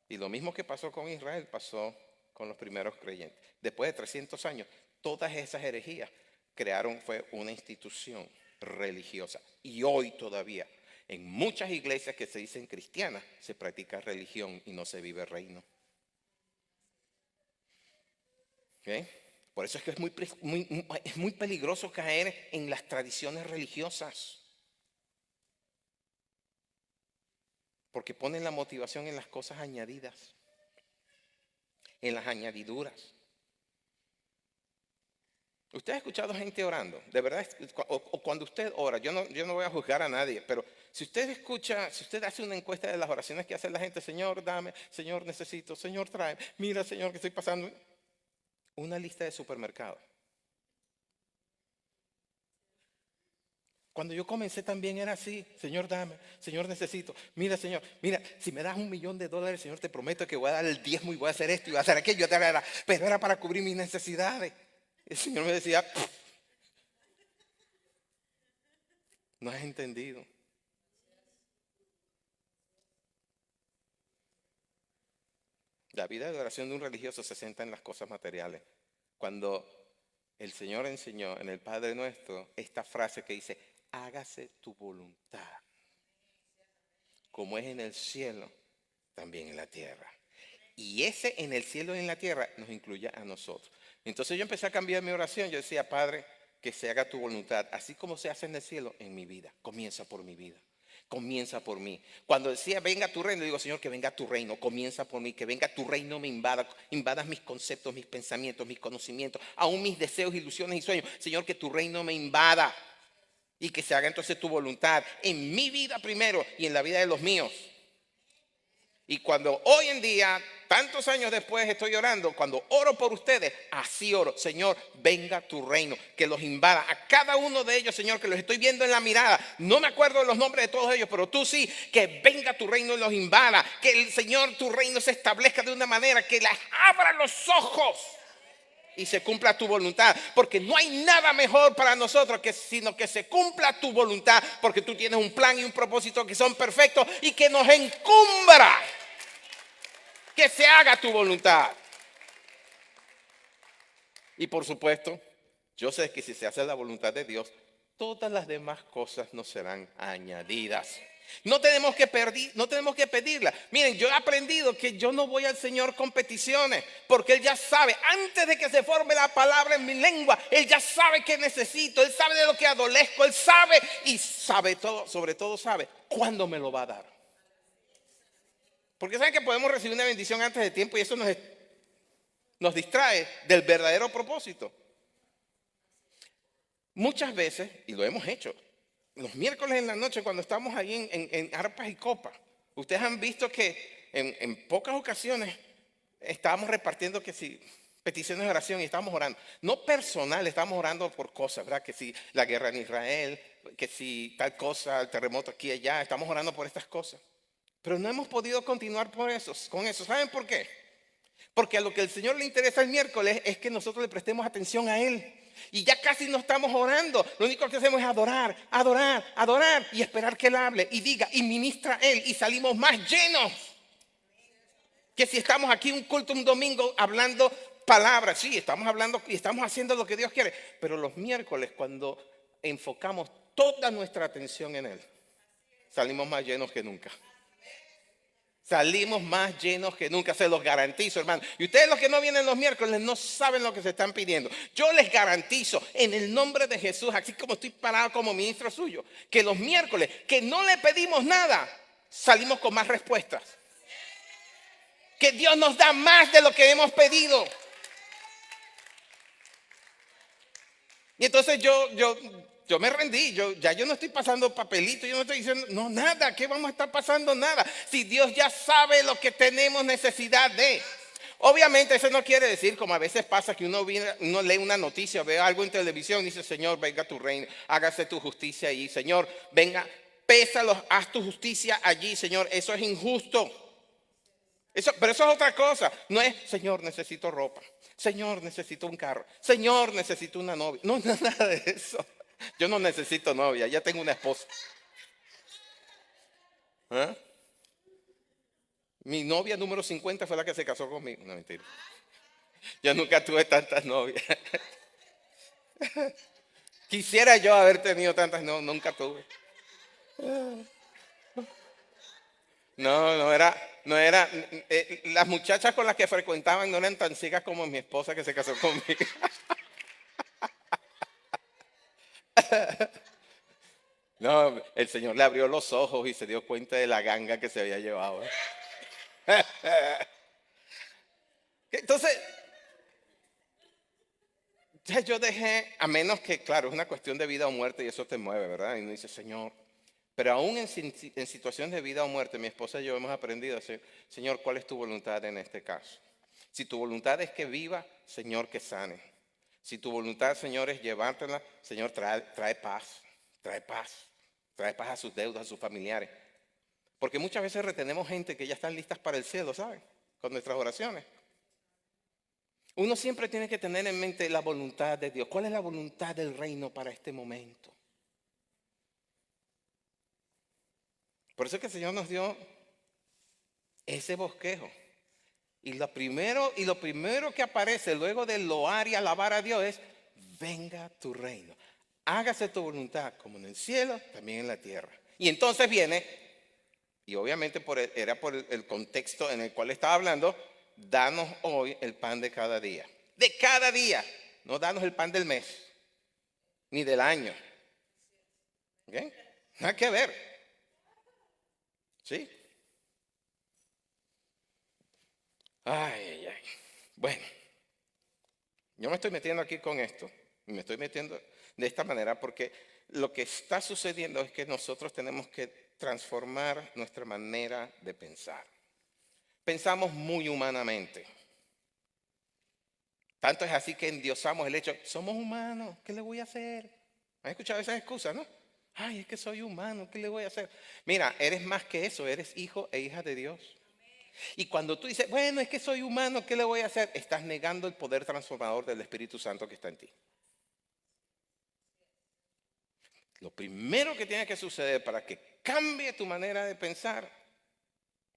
Y lo mismo que pasó con Israel pasó con los primeros creyentes. Después de 300 años, todas esas herejías fue una institución religiosa. Y hoy todavía, en muchas iglesias que se dicen cristianas, se practica religión y no se vive reino. ¿Okay? Por eso es que es muy peligroso caer en las tradiciones religiosas. Porque ponen la motivación en las cosas añadidas, en las añadiduras. Usted ha escuchado gente orando, de verdad, o cuando usted ora, yo no voy a juzgar a nadie, pero si usted escucha, si usted hace una encuesta de las oraciones que hace la gente, Señor, dame, Señor, necesito, Señor, trae, mira, Señor, que estoy pasando, una lista de supermercado. Cuando yo comencé también era así, Señor, dame, Señor, necesito, mira, Señor, mira, si me das $1,000,000, Señor, te prometo que voy a dar el diezmo y voy a hacer esto y voy a hacer aquello, pero era para cubrir mis necesidades. El Señor me decía, no has entendido. La vida de oración de un religioso se centra en las cosas materiales. Cuando el Señor enseñó en el Padre Nuestro esta frase que dice, hágase tu voluntad, como es en el cielo, también en la tierra. Y ese en el cielo y en la tierra nos incluye a nosotros. Entonces yo empecé a cambiar mi oración. Yo decía, Padre, que se haga tu voluntad, así como se hace en el cielo, en mi vida. Comienza por mi vida. Comienza por mí. Cuando decía, venga tu reino, digo, Señor, que venga tu reino. Comienza por mí, que venga tu reino, me invadas mis conceptos, mis pensamientos, mis conocimientos, aún mis deseos, ilusiones y sueños. Señor, que tu reino me invada y que se haga entonces tu voluntad en mi vida primero y en la vida de los míos. Y cuando hoy en día, tantos años después, estoy orando, cuando oro por ustedes, así oro, Señor, venga tu reino, que los invada a cada uno de ellos, Señor, que los estoy viendo en la mirada. No me acuerdo de los nombres de todos ellos, pero tú sí, que venga tu reino y los invada, que el Señor, tu reino se establezca de una manera que les abra los ojos y se cumpla tu voluntad, porque no hay nada mejor para nosotros sino que se cumpla tu voluntad, porque tú tienes un plan y un propósito que son perfectos y que nos encumbra que se haga tu voluntad. Y por supuesto, yo sé que si se hace la voluntad de Dios, todas las demás cosas nos serán añadidas. No tenemos que pedirla. Miren, yo he aprendido que yo no voy al Señor con peticiones, porque Él ya sabe, antes de que se forme la palabra en mi lengua, Él ya sabe qué necesito, Él sabe de lo que adolezco, Él sabe y sabe todo, sobre todo sabe cuándo me lo va a dar. Porque saben que podemos recibir una bendición antes de tiempo y eso nos distrae del verdadero propósito. Muchas veces, y lo hemos hecho, los miércoles en la noche cuando estamos ahí en arpas y copas, ustedes han visto que en pocas ocasiones estábamos repartiendo que si peticiones de oración y estábamos orando. No personal, estábamos orando por cosas, ¿verdad? Que si la guerra en Israel, que si tal cosa, el terremoto aquí y allá, estamos orando por estas cosas. Pero no hemos podido continuar con eso. ¿Saben por qué? Porque a lo que el Señor le interesa el miércoles es que nosotros le prestemos atención a Él. Y ya casi no estamos orando. Lo único que hacemos es adorar, adorar, adorar y esperar que Él hable y diga y ministra Él. Y salimos más llenos que si estamos aquí un culto un domingo hablando palabras. Sí, estamos hablando y estamos haciendo lo que Dios quiere. Pero los miércoles, cuando enfocamos toda nuestra atención en Él, salimos más llenos que nunca. Salimos más llenos que nunca, se los garantizo, hermano. Y ustedes los que no vienen los miércoles no saben lo que se están pidiendo. Yo les garantizo en el nombre de Jesús, así como estoy parado como ministro suyo, que los miércoles que no le pedimos nada, salimos con más respuestas. Que Dios nos da más de lo que hemos pedido. Y entonces yo me rendí, yo no estoy pasando papelito, yo no estoy diciendo, no, nada, ¿qué vamos a estar pasando? Nada. Si Dios ya sabe lo que tenemos necesidad de. Obviamente eso no quiere decir, como a veces pasa, que uno lee una noticia, ve algo en televisión y dice, Señor, venga tu reino, hágase tu justicia allí. Señor, venga, pésalos, haz tu justicia allí, Señor, eso es injusto. Pero eso es otra cosa. No es, Señor, necesito ropa. Señor, necesito un carro. Señor, necesito una novia. No, nada de eso. Yo no necesito novia, ya tengo una esposa. ¿Ah? Mi novia número 50 fue la que se casó conmigo. No, mentira. Yo nunca tuve tantas novias. Quisiera yo haber tenido tantas, no, nunca tuve. No era, las muchachas con las que frecuentaban no eran tan ciegas como mi esposa que se casó conmigo. No, el Señor le abrió los ojos y se dio cuenta de la ganga que se había llevado. Entonces, ya yo dejé, a menos que, claro, es una cuestión de vida o muerte y eso te mueve, ¿verdad? Y uno dice, Señor, pero aún en situaciones de vida o muerte, mi esposa y yo hemos aprendido a decir, Señor, ¿cuál es tu voluntad en este caso? Si tu voluntad es que viva, Señor, que sane. Si tu voluntad, Señor, es llevártela, Señor, trae paz, trae paz, trae paz a sus deudas, a sus familiares. Porque muchas veces retenemos gente que ya están listas para el cielo, ¿saben? Con nuestras oraciones. Uno siempre tiene que tener en mente la voluntad de Dios. ¿Cuál es la voluntad del reino para este momento? Por eso es que el Señor nos dio ese bosquejo. Y lo primero que aparece luego de loar y alabar a Dios es, venga tu reino. Hágase tu voluntad como en el cielo, también en la tierra. Y entonces viene, y obviamente era por el contexto en el cual estaba hablando, danos hoy el pan de cada día. De cada día. No danos el pan del mes, ni del año. ¿Ok? Nada que ver. ¿Sí? Ay, ay, ay. Bueno, yo me estoy metiendo aquí con esto. Y me estoy metiendo de esta manera porque lo que está sucediendo es que nosotros tenemos que transformar nuestra manera de pensar. Pensamos muy humanamente. Tanto es así que endiosamos el hecho, somos humanos, ¿qué le voy a hacer? ¿Han escuchado esas excusas, no? Ay, es que soy humano, ¿qué le voy a hacer? Mira, eres más que eso, eres hijo e hija de Dios. Y cuando tú dices, bueno, es que soy humano, ¿qué le voy a hacer? Estás negando el poder transformador del Espíritu Santo que está en ti. Lo primero que tiene que suceder para que cambie tu manera de pensar,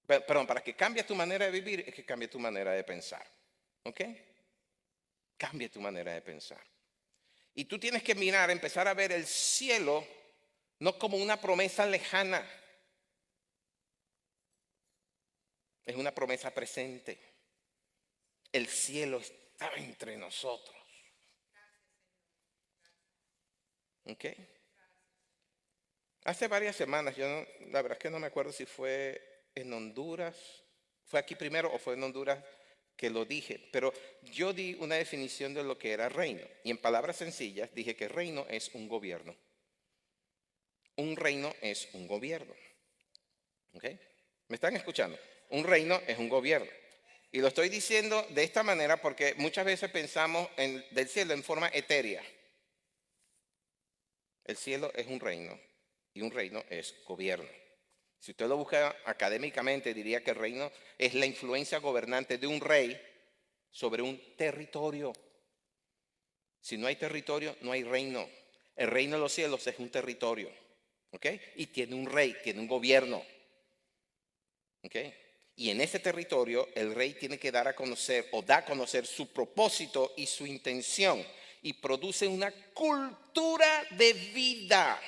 perdón, para que cambie tu manera de vivir, es que cambie tu manera de pensar. ¿Ok? Cambie tu manera de pensar. Y tú tienes que mirar, empezar a ver el cielo no como una promesa lejana, es una promesa presente. El cielo está entre nosotros. ¿Ok? Hace varias semanas, la verdad es que no me acuerdo si fue en Honduras, fue aquí primero o fue en Honduras que lo dije, pero yo di una definición de lo que era reino. Y en palabras sencillas dije que reino es un gobierno. Un reino es un gobierno. ¿Ok? ¿Me están escuchando? Un reino es un gobierno. Y lo estoy diciendo de esta manera porque muchas veces pensamos del cielo en forma etérea. El cielo es un reino y un reino es gobierno. Si usted lo busca académicamente, diría que el reino es la influencia gobernante de un rey sobre un territorio. Si no hay territorio, no hay reino. El reino de los cielos es un territorio. ¿Ok? Y tiene un rey, tiene un gobierno. ¿Ok? Y en ese territorio el rey tiene que dar a conocer o da a conocer su propósito y su intención. Y produce una cultura de vida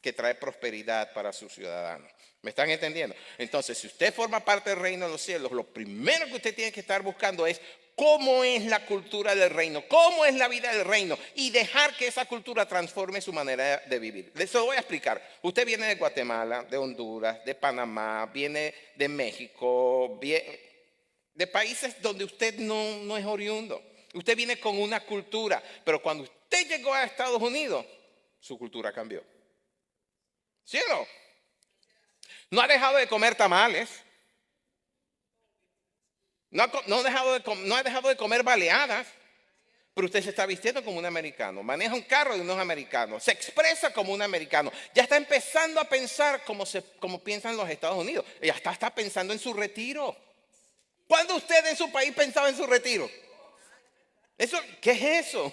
que trae prosperidad para sus ciudadanos. ¿Me están entendiendo? Entonces, si usted forma parte del reino de los cielos, lo primero que usted tiene que estar buscando es cómo es la cultura del reino, cómo es la vida del reino y dejar que esa cultura transforme su manera de vivir. Les lo voy a explicar. Usted viene de Guatemala, de Honduras, de Panamá, viene de México, de países donde usted no es oriundo. Usted viene con una cultura, pero cuando usted llegó a Estados Unidos, su cultura cambió. ¿Sí o no? No ha dejado de comer tamales. No ha dejado de comer baleadas. Pero usted se está vistiendo como un americano. Maneja un carro de unos americanos. Se expresa como un americano. Ya está empezando a pensar como piensan los Estados Unidos. Ya está pensando en su retiro. ¿Cuándo usted en su país pensaba en su retiro? ¿Qué es eso?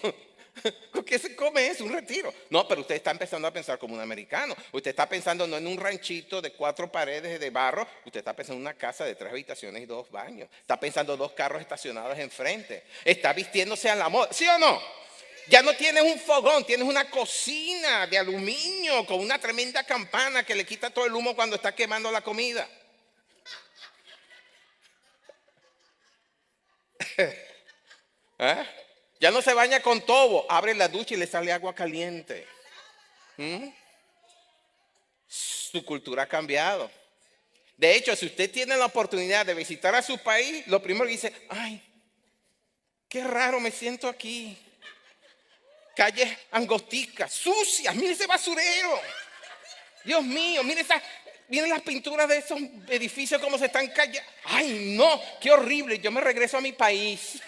¿Qué se come eso? Un retiro. No, pero usted está empezando a pensar como un americano. Usted está pensando no en un ranchito de 4 paredes de barro. Usted está pensando en una casa de 3 habitaciones y 2 baños. Está pensando 2 carros estacionados enfrente. Está vistiéndose a la moda. ¿Sí o no? Ya no tienes un fogón, tienes una cocina de aluminio con una tremenda campana que le quita todo el humo cuando está quemando la comida. ¿Eh? Ya no se baña con tobo, abre la ducha y le sale agua caliente. ¿Mm? Su cultura ha cambiado. De hecho, si usted tiene la oportunidad de visitar a su país, lo primero que dice, ay, qué raro me siento aquí. Calles angosticas, sucias, mire ese basurero. Dios mío, miren las pinturas de esos edificios cómo se están cayendo. Ay, no, qué horrible. Yo me regreso a mi país,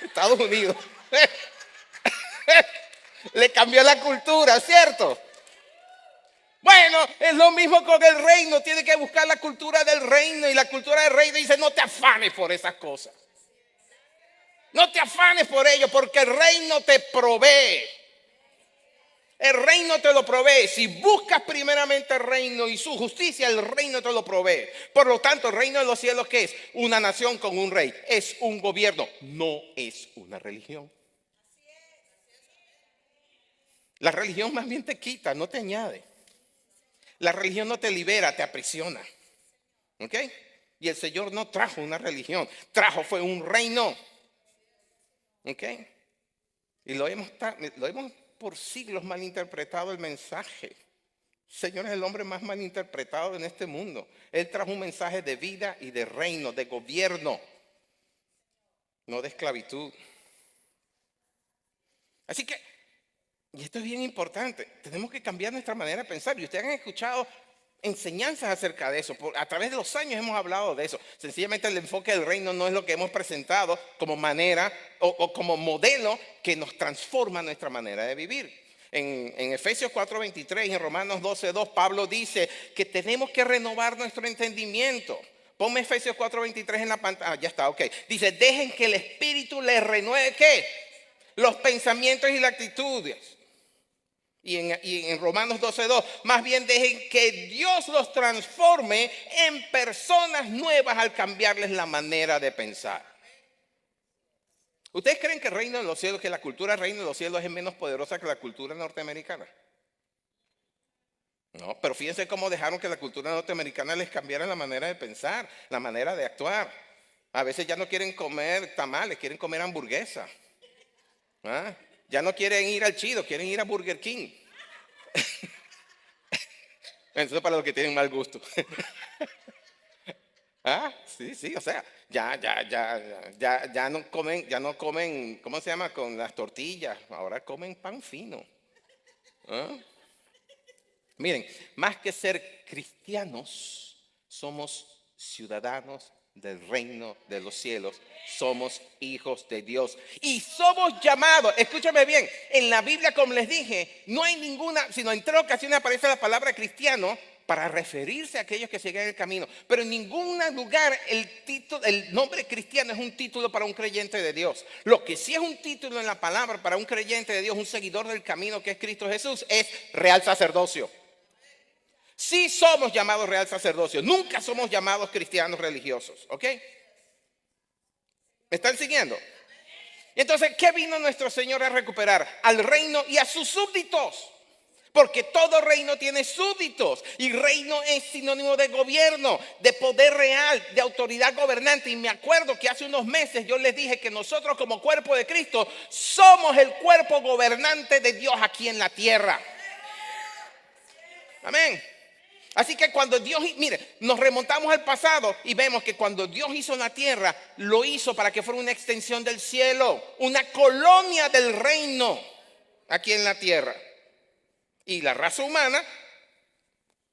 Estados Unidos. Le cambió la cultura, ¿cierto? Bueno, es lo mismo con el reino. Tiene que buscar la cultura del reino. Y la cultura del reino dice, no te afanes por esas cosas. No te afanes por ello, porque el reino te provee. El reino te lo provee. Si buscas primeramente el reino y su justicia, el reino te lo provee. Por lo tanto, el reino de los cielos, ¿qué es? Una nación con un rey. Es un gobierno, no es una religión. La religión más bien te quita, no te añade. La religión no te libera, te aprisiona. ¿Ok? Y el Señor no trajo una religión, fue un reino. ¿Ok? Y lo hemos por siglos malinterpretado el mensaje. El Señor es el hombre más malinterpretado en este mundo. Él trajo un mensaje de vida y de reino, de gobierno, no de esclavitud. Así que, y esto es bien importante, tenemos que cambiar nuestra manera de pensar. Y ustedes han escuchado enseñanzas acerca de eso. A través de los años hemos hablado de eso. Sencillamente el enfoque del reino no es lo que hemos presentado como manera o como modelo que nos transforma nuestra manera de vivir. En Efesios 4:23 y en Romanos 12:2 Pablo dice que tenemos que renovar nuestro entendimiento. Ponme Efesios 4:23 en la pantalla. Ya está, ok. Dice, dejen que el Espíritu les renueve, ¿qué? Los pensamientos y las actitudes. Y en Romanos 12:2, más bien dejen que Dios los transforme en personas nuevas al cambiarles la manera de pensar. ¿Ustedes creen que el reino de los cielos, que la cultura del reino de los cielos es menos poderosa que la cultura norteamericana? No, pero fíjense cómo dejaron que la cultura norteamericana les cambiara la manera de pensar, la manera de actuar. A veces ya no quieren comer tamales, quieren comer hamburguesa. ¿Ah? Ya no quieren ir al Chido, quieren ir a Burger King. Eso es para los que tienen mal gusto. Ah, sí, o sea, ya no comen, ¿cómo se llama? Con las tortillas, ahora comen pan fino. ¿Ah? Miren, más que ser cristianos, somos ciudadanos del reino de los cielos, somos hijos de Dios y somos llamados, escúchame bien, en la Biblia, como les dije, no hay ninguna, sino en 3 ocasiones aparece la palabra cristiano para referirse a aquellos que siguen el camino, pero en ningún lugar el nombre cristiano es un título para un creyente de Dios. Lo que sí es un título en la palabra para un creyente de Dios, un seguidor del camino que es Cristo Jesús, es real sacerdocio. Sí somos llamados real sacerdocio, nunca somos llamados cristianos religiosos, ¿ok? ¿Me están siguiendo? Entonces, ¿qué vino nuestro Señor a recuperar? Al reino y a sus súbditos. Porque todo reino tiene súbditos y reino es sinónimo de gobierno, de poder real, de autoridad gobernante. Y me acuerdo que hace unos meses yo les dije que nosotros como cuerpo de Cristo somos el cuerpo gobernante de Dios aquí en la tierra. Amén. Así que cuando Dios, mire, nos remontamos al pasado y vemos que cuando Dios hizo la tierra, lo hizo para que fuera una extensión del cielo, una colonia del reino aquí en la tierra. Y la raza humana,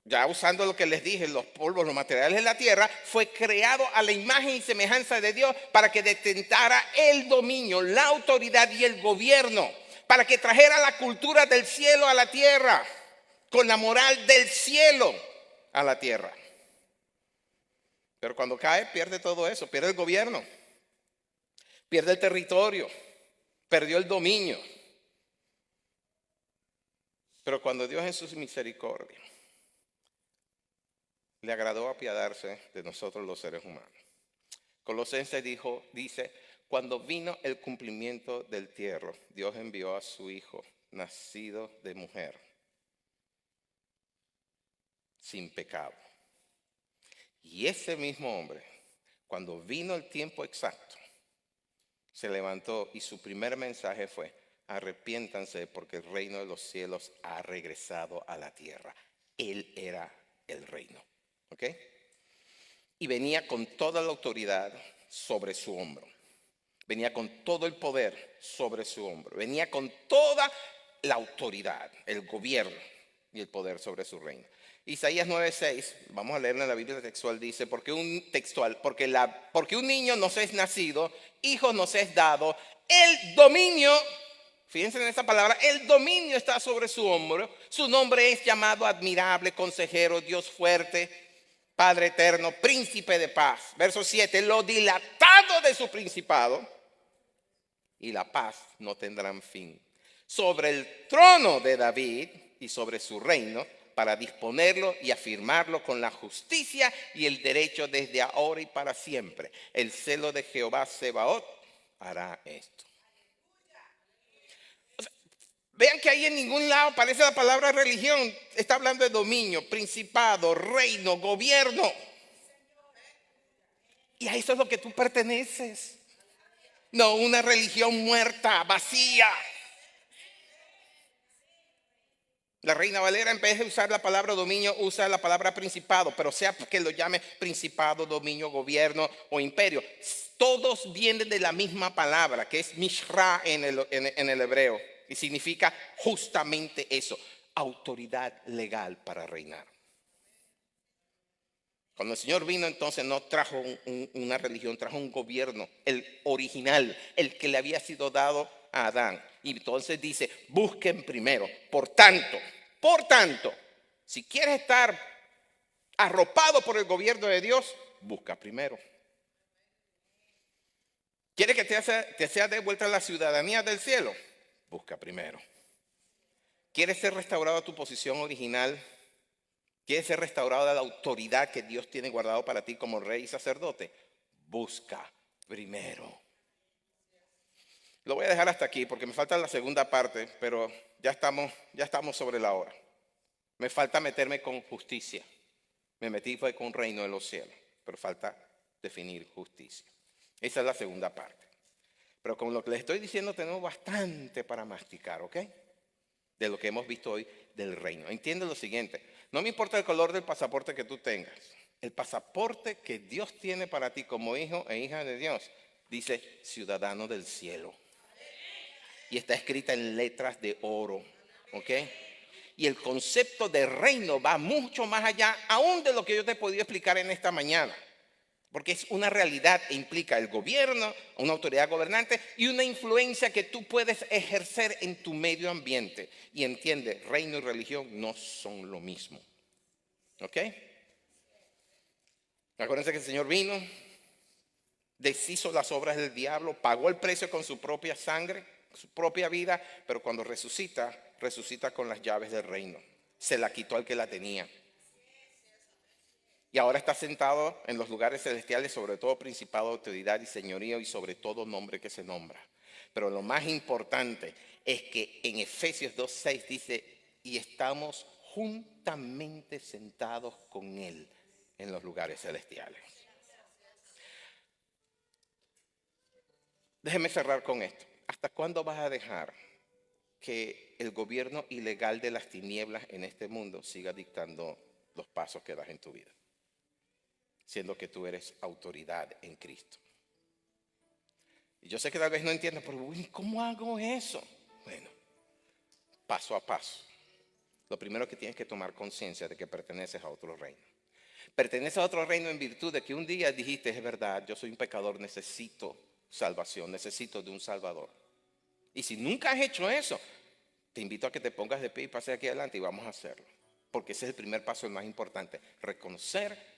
ya usando lo que les dije, los polvos, los materiales de la tierra, fue creado a la imagen y semejanza de Dios para que detentara el dominio, la autoridad y el gobierno, para que trajera la cultura del cielo a la tierra, con la moral del cielo a la tierra. Pero cuando cae, pierde todo eso, pierde el gobierno, pierde el territorio, perdió el dominio. Pero cuando Dios en su misericordia le agradó apiadarse de nosotros los seres humanos. Colosenses dice, cuando vino el cumplimiento del tiempo, Dios envió a su Hijo, nacido de mujer, sin pecado. Y ese mismo hombre, cuando vino el tiempo exacto, se levantó y su primer mensaje fue, arrepiéntanse porque el reino de los cielos ha regresado a la tierra. Él era el reino. ¿Ok? Y venía con toda la autoridad sobre su hombro. Venía con todo el poder sobre su hombro. Venía con toda la autoridad, el gobierno y el poder sobre su reino. Isaías 9:6, vamos a leerlo en la Biblia textual, dice, porque un niño nos es nacido, hijo nos es dado, el dominio, fíjense en esa palabra, el dominio está sobre su hombro, su nombre es llamado admirable, consejero, Dios fuerte, Padre eterno, príncipe de paz. Verso 7, lo dilatado de su principado y la paz no tendrán fin. Sobre el trono de David y sobre su reino, para disponerlo y afirmarlo con la justicia y el derecho desde ahora y para siempre. El celo de Jehová Sebaot hará esto. O sea, vean que ahí en ningún lado aparece la palabra religión. Está hablando de dominio, principado, reino, gobierno. Y a eso es lo que tú perteneces. No una religión muerta, vacía. La Reina Valera, en vez de usar la palabra dominio, usa la palabra principado, pero sea que lo llame principado, dominio, gobierno o imperio, todos vienen de la misma palabra, que es mishra en el hebreo, y significa justamente eso, autoridad legal para reinar. Cuando el Señor vino, entonces no trajo una religión, trajo un gobierno, el original, el que le había sido dado a Adán. Y entonces dice, busquen primero. Por tanto, si quieres estar arropado por el gobierno de Dios, busca primero. ¿Quieres que te sea devuelta la ciudadanía del cielo? Busca primero. ¿Quieres ser restaurado a tu posición original? ¿Quieres ser restaurado a la autoridad que Dios tiene guardado para ti como rey y sacerdote? Busca primero. Lo voy a dejar hasta aquí porque me falta la segunda parte, pero ya estamos sobre la hora. Me falta meterme con justicia. Me metí fue con reino de los cielos, pero falta definir justicia. Esa es la segunda parte. Pero con lo que les estoy diciendo tenemos bastante para masticar, ¿ok? De lo que hemos visto hoy del reino. Entiende lo siguiente, no me importa el color del pasaporte que tú tengas. El pasaporte que Dios tiene para ti como hijo e hija de Dios dice ciudadano del cielo. Y está escrita en letras de oro, ¿ok? Y el concepto de reino va mucho más allá aún de lo que yo te he podido explicar en esta mañana. Porque es una realidad e implica el gobierno, una autoridad gobernante y una influencia que tú puedes ejercer en tu medio ambiente. Y entiende, reino y religión no son lo mismo. ¿Ok? Acuérdense que el Señor vino, deshizo las obras del diablo, pagó el precio con su propia sangre, su propia vida, pero cuando resucita, resucita con las llaves del reino. Se la quitó al que la tenía. Y ahora está sentado en los lugares celestiales, sobre todo principado, autoridad y señorío y sobre todo nombre que se nombra. Pero lo más importante es que en Efesios 2:6 dice, y estamos juntamente sentados con Él en los lugares celestiales. Déjeme cerrar con esto. ¿Hasta cuándo vas a dejar que el gobierno ilegal de las tinieblas en este mundo siga dictando los pasos que das en tu vida? Siendo que tú eres autoridad en Cristo. Y yo sé que tal vez no entiendas, pero ¿cómo hago eso? Bueno, paso a paso. Lo primero que tienes que tomar conciencia de que perteneces a otro reino. Perteneces a otro reino en virtud de que un día dijiste, es verdad, yo soy un pecador, necesito salvación, necesito de un Salvador. Y si nunca has hecho eso, te invito a que te pongas de pie y pases aquí adelante y vamos a hacerlo. Porque ese es el primer paso, el más importante, reconocer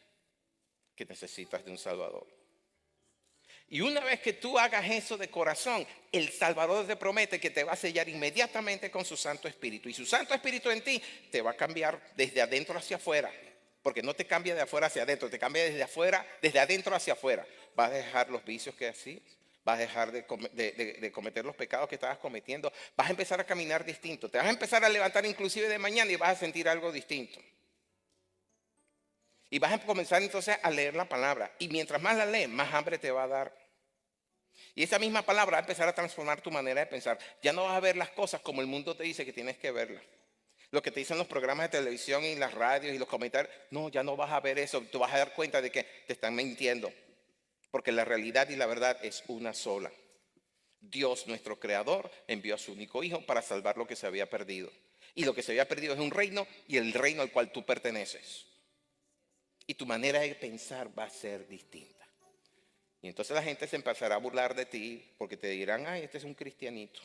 que necesitas de un Salvador. Y una vez que tú hagas eso de corazón, el Salvador te promete que te va a sellar inmediatamente con su Santo Espíritu. Y su Santo Espíritu en ti te va a cambiar desde adentro hacia afuera. Porque no te cambia de afuera hacia adentro, te cambia desde adentro hacia afuera. Vas a dejar los vicios que hacías, vas a dejar de cometer los pecados que estabas cometiendo, vas a empezar a caminar distinto, te vas a empezar a levantar inclusive de mañana y vas a sentir algo distinto. Y vas a comenzar entonces a leer la palabra. Y mientras más la lees, más hambre te va a dar. Y esa misma palabra va a empezar a transformar tu manera de pensar. Ya no vas a ver las cosas como el mundo te dice que tienes que verlas. Lo que te dicen los programas de televisión y las radios y los comentarios, no, ya no vas a ver eso. Tú vas a dar cuenta de que te están mintiendo. Porque la realidad y la verdad es una sola. Dios, nuestro creador, envió a su único hijo para salvar lo que se había perdido. Y lo que se había perdido es un reino y el reino al cual tú perteneces. Y tu manera de pensar va a ser distinta. Y entonces la gente se empezará a burlar de ti porque te dirán, ay, este es un cristianito.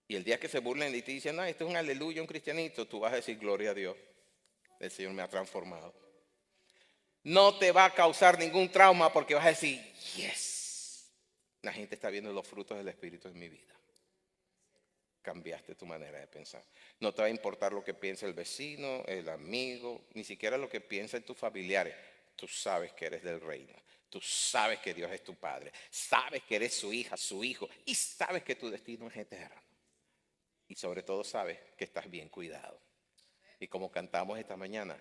Y el día que se burlen de ti diciendo, ay, este es un aleluya, un cristianito, tú vas a decir, gloria a Dios, el Señor me ha transformado. No te va a causar ningún trauma porque vas a decir, yes, la gente está viendo los frutos del Espíritu en mi vida. Cambiaste tu manera de pensar. No te va a importar lo que piensa el vecino, el amigo, ni siquiera lo que piensan tus familiares. Tú sabes que eres del reino. Tú sabes que Dios es tu Padre. Sabes que eres su hija, su hijo. Y sabes que tu destino es eterno. Y sobre todo sabes que estás bien cuidado. Y como cantamos esta mañana,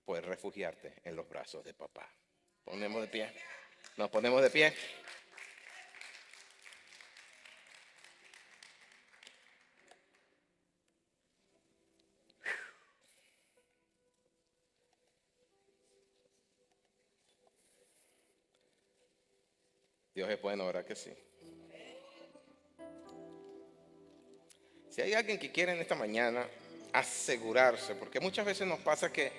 puedes refugiarte en los brazos de papá. Ponemos de pie. Nos ponemos de pie. Dios es bueno, ¿verdad que sí? Si hay alguien que quiere en esta mañana asegurarse, porque muchas veces nos pasa que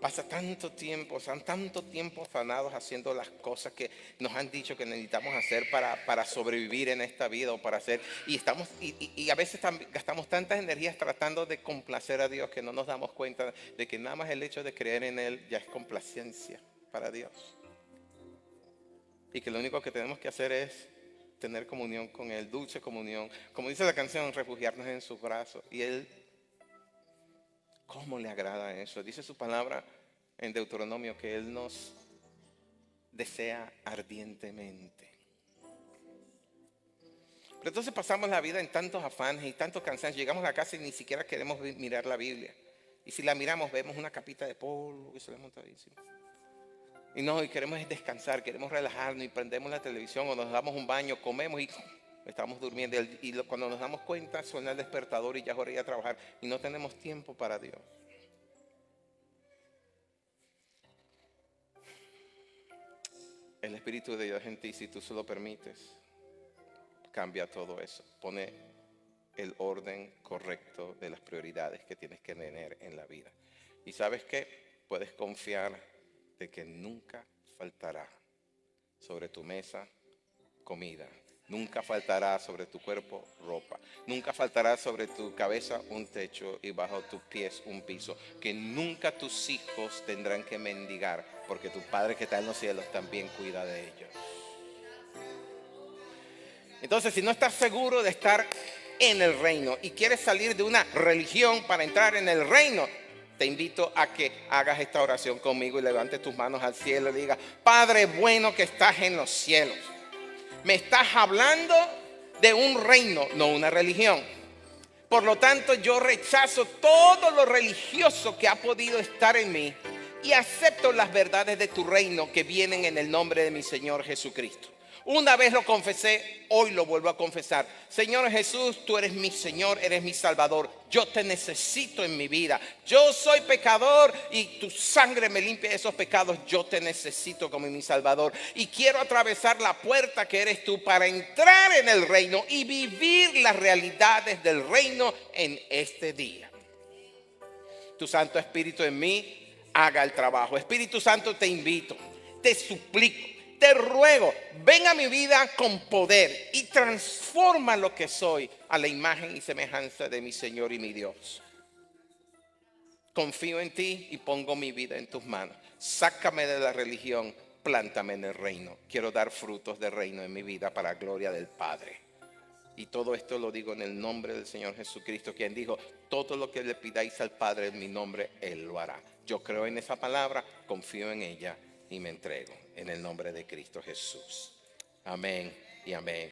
pasa tanto tiempo, tanto tiempo afanados haciendo las cosas que nos han dicho que necesitamos hacer para sobrevivir en esta vida o para hacer, y a veces gastamos tantas energías tratando de complacer a Dios que no nos damos cuenta de que nada más el hecho de creer en Él ya es complacencia para Dios. Y que lo único que tenemos que hacer es tener comunión con Él, dulce comunión. Como dice la canción, refugiarnos en sus brazos. Y Él, ¿cómo le agrada eso? Dice su palabra en Deuteronomio que Él nos desea ardientemente. Pero entonces pasamos la vida en tantos afanes y tantos cansancios. Llegamos a la casa y ni siquiera queremos mirar la Biblia. Y si la miramos, vemos una capita de polvo que se le monta encima. Y queremos descansar, queremos relajarnos y prendemos la televisión o nos damos un baño, comemos y estamos durmiendo. Y cuando nos damos cuenta suena el despertador y ya es hora de ir a trabajar y no tenemos tiempo para Dios. El Espíritu de Dios en ti, si tú se lo permites, cambia todo eso. Pone el orden correcto de las prioridades que tienes que tener en la vida. Y ¿sabes qué? Puedes confiar de que nunca faltará sobre tu mesa comida, nunca faltará sobre tu cuerpo ropa, nunca faltará sobre tu cabeza un techo y bajo tus pies un piso, que nunca tus hijos tendrán que mendigar, porque tu Padre que está en los cielos también cuida de ellos. Entonces, si no estás seguro de estar en el reino y quieres salir de una religión para entrar en el reino, te invito a que hagas esta oración conmigo y levantes tus manos al cielo y digas: Padre bueno que estás en los cielos, me estás hablando de un reino, no una religión. Por lo tanto, yo rechazo todo lo religioso que ha podido estar en mí y acepto las verdades de tu reino que vienen en el nombre de mi Señor Jesucristo. Una vez lo confesé, hoy lo vuelvo a confesar. Señor Jesús, tú eres mi Señor, eres mi Salvador. Yo te necesito en mi vida. Yo soy pecador y tu sangre me limpia de esos pecados. Yo te necesito como mi Salvador. Y quiero atravesar la puerta que eres tú para entrar en el reino y vivir las realidades del reino en este día. Tu Santo Espíritu en mí haga el trabajo. Espíritu Santo, te invito, te suplico, te ruego, ven a mi vida con poder y transforma lo que soy a la imagen y semejanza de mi Señor y mi Dios. Confío en ti y pongo mi vida en tus manos. Sácame de la religión, plántame en el reino. Quiero dar frutos de reino en mi vida para gloria del Padre. Y todo esto lo digo en el nombre del Señor Jesucristo, quien dijo: todo lo que le pidáis al Padre en mi nombre, Él lo hará. Yo creo en esa palabra, confío en ella y me entrego en el nombre de Cristo Jesús. Amén y amén.